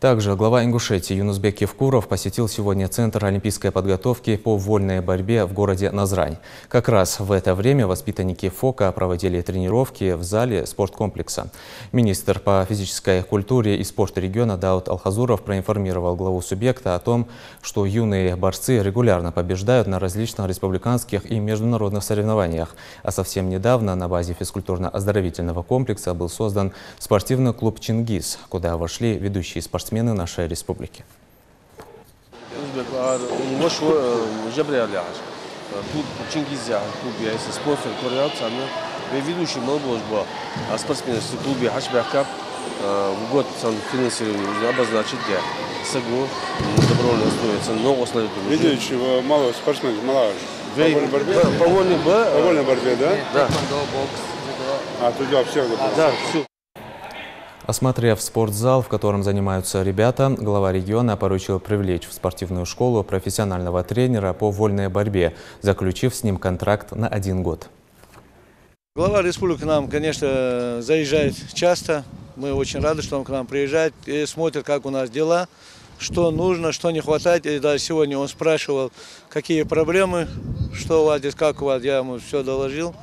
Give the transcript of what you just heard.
Также глава Ингушетии Юнусбек Евкуров посетил сегодня Центр олимпийской подготовки по вольной борьбе в городе Назрань. Как раз в это время воспитанники ФОКа проводили тренировки в зале спорткомплекса. Министр по физической культуре и спорту региона Дауд Алхазуров проинформировал главу субъекта о том, что юные борцы регулярно побеждают на различных республиканских и международных соревнованиях. А совсем недавно на базе физкультурно-оздоровительного комплекса был создан спортивный клуб «Чингиз», куда вошли ведущие спортсмены нашей республики. В год финансирование обозначить добровольно остается на основе. Ведущий мало спортсмен, молодой. По вольной борьбе, да? Да. А туда все. Да, все. Осмотрев спортзал, в котором занимаются ребята, глава региона поручил привлечь в спортивную школу профессионального тренера по вольной борьбе, заключив с ним контракт на 1 год. Глава республики к нам, конечно, заезжает часто. Мы очень рады, что он к нам приезжает и смотрит, как у нас дела, что нужно, что не хватает. И даже сегодня он спрашивал, какие проблемы, что у вас здесь, как у вас, я ему все доложил.